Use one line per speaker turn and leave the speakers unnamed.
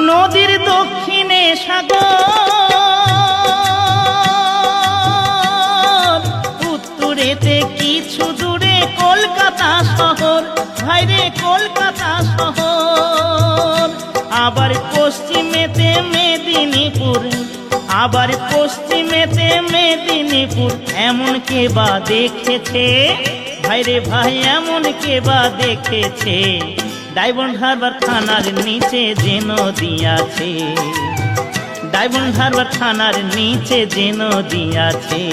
নদীর দক্ষিণে সাগর, উত্তরেতে কিছু দূরে কলকাতা শহর, ভাইরে কলকাতা শহর। আবার পশ্চিমেতে মেদিনীপুর, আবার পশ্চিমেতে মেদিনীপুর। এমন কে বা দেখেছে ভাইরে ভাই, এমন কে বা দেখেছে? ডায়মন্ড হারবার থানার নিচে যে নদী আছে, ডায়মন্ড হারবার থানার নিচে যে নদী আছে।